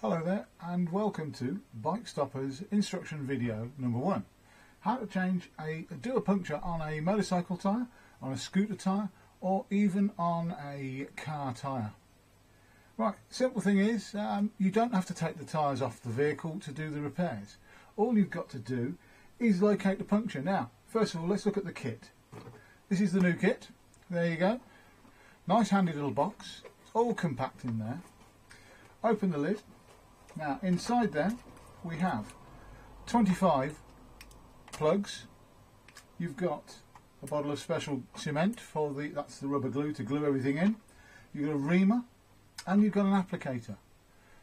Hello there and welcome to Bikestopperz instruction video number 1. How to do a puncture on a motorcycle tyre, on a scooter tyre or even on a car tyre. Right, simple thing is you don't have to take the tyres off the vehicle to do the repairs. All you've got to do is locate the puncture. Now, first of all, let's look at the kit. This is the new kit. There you go. Nice handy little box. It's all compact in there. Open the lid. Now inside there we have 25 plugs. You've got a bottle of special cement for that's the rubber glue to glue everything in. You've got a reamer and you've got an applicator.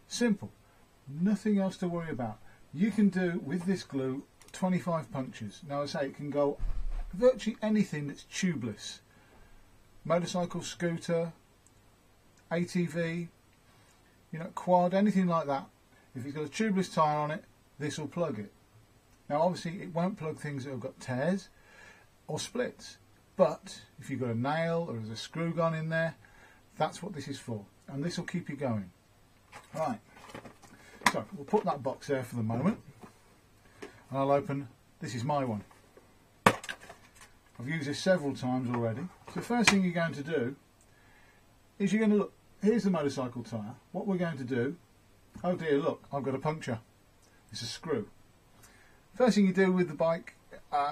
Simple, nothing else to worry about. You can do with this glue 25 punctures. Now I say it can go virtually anything that's tubeless. Motorcycle, scooter, ATV, quad, anything like that. If it's got a tubeless tyre on it, this will plug it. Now obviously it won't plug things that have got tears or splits, but if you've got a nail or there's a screw gone in there, that's what this is for, and this will keep you going. Right, so we'll put that box there for the moment, and I'll open, this is my one. I've used this several times already. So the first thing you're going to do is you're going to look, here's the motorcycle tyre. What we're going to do, oh dear, look, I've got a puncture. It's a screw. First thing you do with the bike,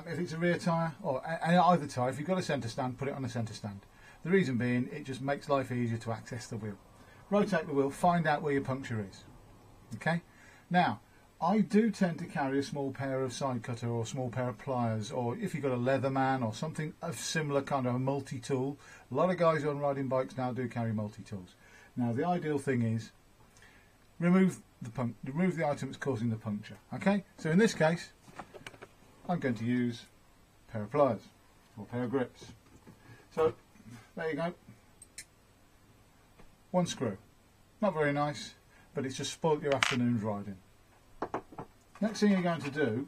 if it's a rear tyre, or either tyre, if you've got a centre stand, put it on a centre stand. The reason being, it just makes life easier to access the wheel. Rotate the wheel, find out where your puncture is. Okay? Now, I do tend to carry a small pair of side cutter or a small pair of pliers, or if you've got a Leatherman or something of similar kind of a multi-tool. A lot of guys on riding bikes now do carry multi-tools. Now the ideal thing is remove the item that's causing the puncture. Okay, so in this case I'm going to use a pair of pliers or a pair of grips. So there you go, one screw. Not very nice, but it's just spoilt your afternoon's riding. Next thing you're going to do,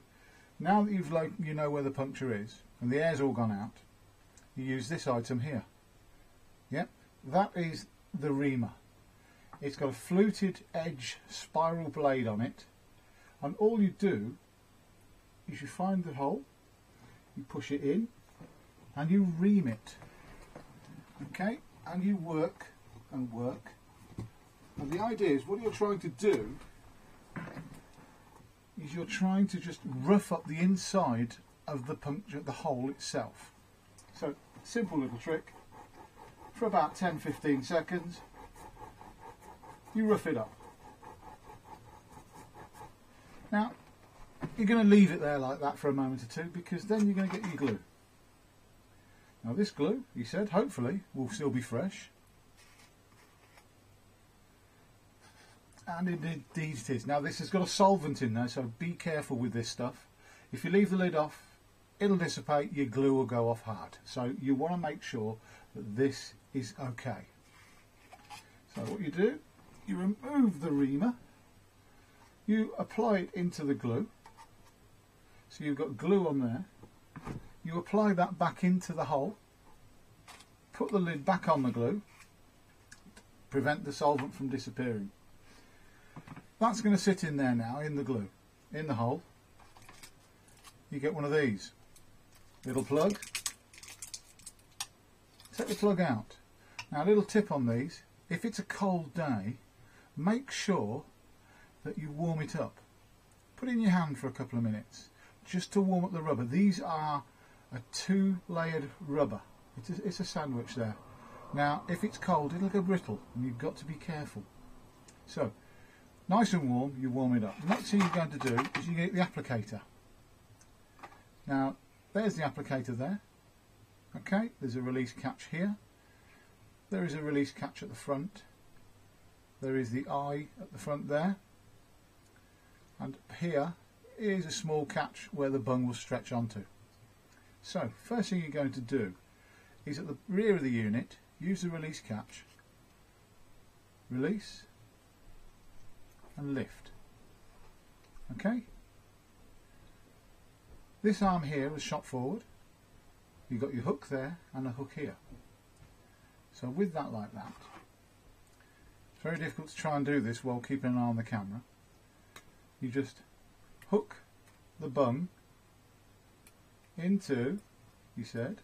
now that you know where the puncture is and the air's all gone out, you use this item here. Yep, that is the reamer. It's got a fluted edge spiral blade on it, and all you do is you find the hole, you push it in and you ream it. Okay, and you work and work, and the idea is what you're trying to do is you're trying to just rough up the inside of the puncture, the hole itself. So simple little trick. For about 10-15 seconds you rough it up. Now you're going to leave it there like that for a moment or two, because then you're going to get your glue. Now this glue, he said, hopefully will still be fresh, and indeed it is. Now this has got a solvent in there, so be careful with this stuff. If you leave the lid off, it'll dissipate, your glue will go off hard. So you want to make sure that this is okay. So what you do, you remove the reamer, you apply it into the glue. So you've got glue on there. You apply that back into the hole, put the lid back on the glue, prevent the solvent from disappearing. That's going to sit in there now, in the glue, in the hole. You get one of these, little plug. Take the plug out. Now a little tip on these, if it's a cold day, make sure that you warm it up. Put it in your hand for a couple of minutes, just to warm up the rubber. These are a 2-layered rubber. It's a sandwich there. Now if it's cold, it'll go brittle, and you've got to be careful. So nice and warm, you warm it up. The next thing you're going to do is you get the applicator. Now there's the applicator there. Okay, there's a release catch here. There is a release catch at the front. There is the eye at the front there. And here is a small catch where the bung will stretch onto. So first thing you're going to do is at the rear of the unit, use the release catch, release and lift. Okay, this arm here was shot forward. You've got your hook there and a hook here. So with that like that, It's very difficult to try and do this while keeping an eye on the camera. You just hook the bung into, you said,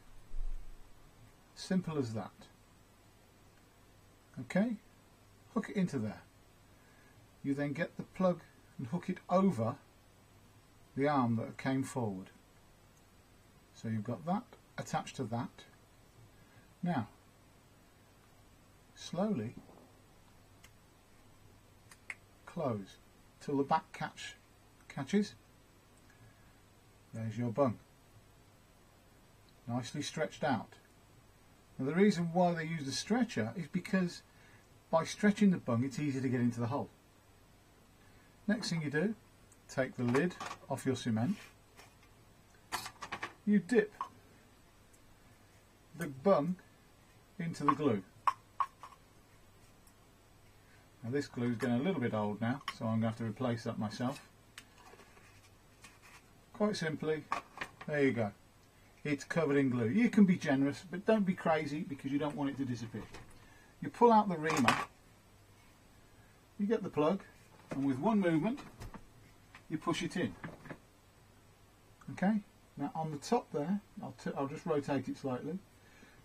simple as that. Okay, hook it into there. You then get the plug and hook it over the arm that came forward. So you've got that attached to that. Now, slowly close till the back catches. There's your bung, nicely stretched out. Now the reason why they use the stretcher is because by stretching the bung it's easy to get into the hole. Next thing you do, take the lid off your cement. You dip the bung into the glue. Now this glue is getting a little bit old now, so I'm going to have to replace that myself. Quite simply, there you go. It's covered in glue. You can be generous, but don't be crazy because you don't want it to disappear. You pull out the reamer, you get the plug, and with one movement, you push it in. Okay? Now on the top there, I'll just rotate it slightly,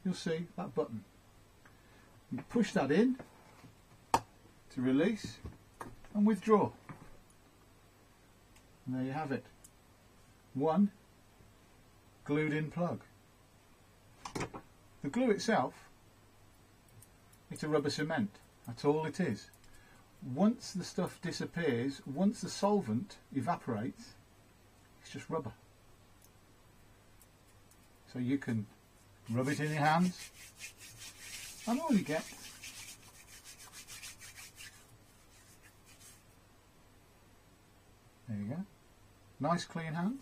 you'll see that button. You push that in to release and withdraw. And there you have it. One glued in plug. The glue itself, it's a rubber cement. That's all it is. Once the stuff disappears, once the solvent evaporates, it's just rubber. So you can rub it in your hands and all you get there you go. Nice clean hands.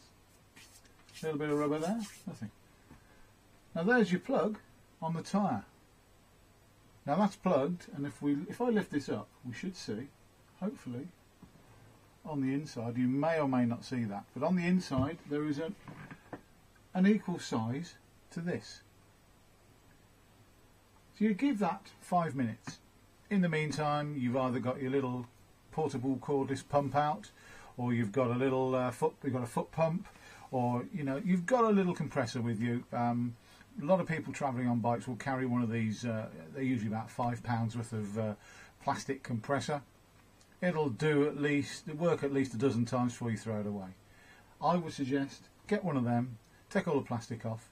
A little bit of rubber there, nothing. Now there's your plug on the tyre. Now that's plugged, and if I lift this up, we should see, hopefully, on the inside, you may or may not see that, but on the inside there is an equal size to this. So you give that 5 minutes. In the meantime, you've either got your little portable cordless pump out, or you've got a little foot pump, or you've got a little compressor with you. A lot of people travelling on bikes will carry one of these. They're usually about £5 worth of plastic compressor. It'll work at least a dozen times before you throw it away. I would suggest get one of them, take all the plastic off,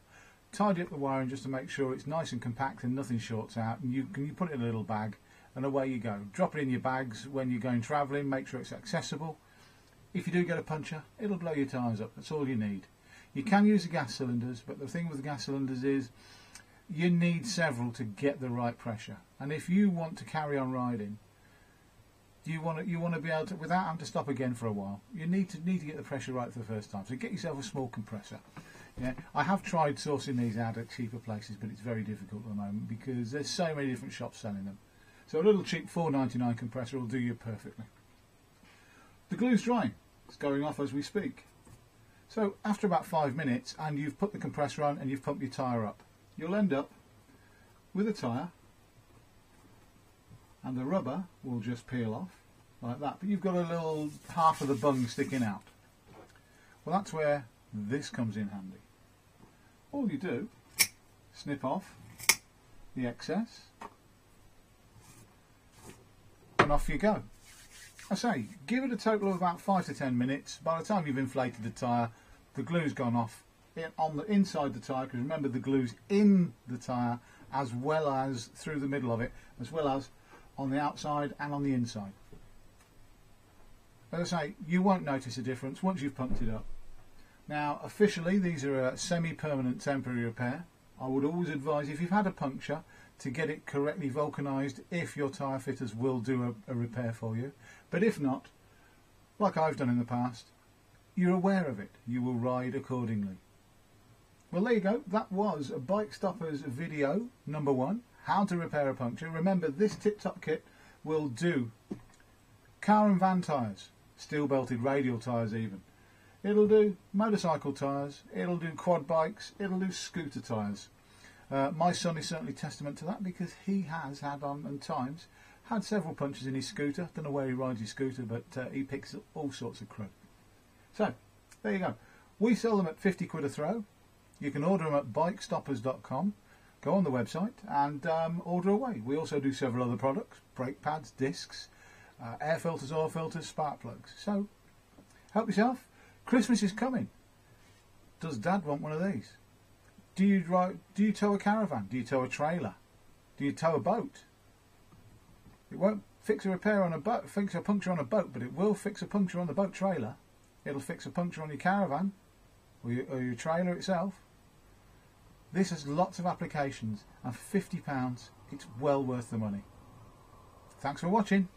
tidy up the wiring just to make sure it's nice and compact and nothing shorts out, and you put it in a little bag and away you go. Drop it in your bags when you're going travelling, make sure it's accessible. If you do get a puncture, it'll blow your tyres up, that's all you need. You can use the gas cylinders, but the thing with the gas cylinders is you need several to get the right pressure. And if you want to carry on riding, you want to be able to, without having to stop again for a while, you need to get the pressure right for the first time. So get yourself a small compressor. Yeah, I have tried sourcing these out at cheaper places, but it's very difficult at the moment because there's so many different shops selling them. So a little cheap £4.99 compressor will do you perfectly. The glue's drying. It's going off as we speak. So after about 5 minutes, and you've put the compressor on and you've pumped your tyre up, you'll end up with a tyre, and the rubber will just peel off like that. But you've got a little half of the bung sticking out. Well, that's where this comes in handy. All you do, snip off the excess, and off you go. I say, give it a total of about 5 to 10 minutes. By the time you've inflated the tyre, the glue's gone off on the inside the tyre, because remember the glue's in the tyre as well as through the middle of it, as well as on the outside and on the inside. As I say, you won't notice a difference once you've pumped it up. Now, officially, these are a semi-permanent temporary repair. I would always advise, if you've had a puncture, to get it correctly vulcanised if your tyre fitters will do a repair for you. But if not, like I've done in the past, you're aware of it. You will ride accordingly. Well, there you go. That was a Bikestopperz video number 1, how to repair a puncture. Remember, this tip-top kit will do car and van tyres, steel-belted radial tyres even. It'll do motorcycle tyres, it'll do quad bikes, it'll do scooter tyres. My son is certainly testament to that because he has had on times had several punctures in his scooter. Don't know where he rides his scooter, but he picks up all sorts of crud. So, there you go. We sell them at 50 quid a throw. You can order them at bikestopperz.com. Go on the website and order away. We also do several other products: brake pads, discs, air filters, oil filters, spark plugs. So, help yourself. Christmas is coming. Does Dad want one of these? Do you tow a caravan? Do you tow a trailer? Do you tow a boat? It won't fix a repair on a boat, fix a puncture on a boat, but it will fix a puncture on the boat trailer. It'll fix a puncture on your caravan or your trailer itself. This has lots of applications, and for £50 it's well worth the money. Thanks for watching.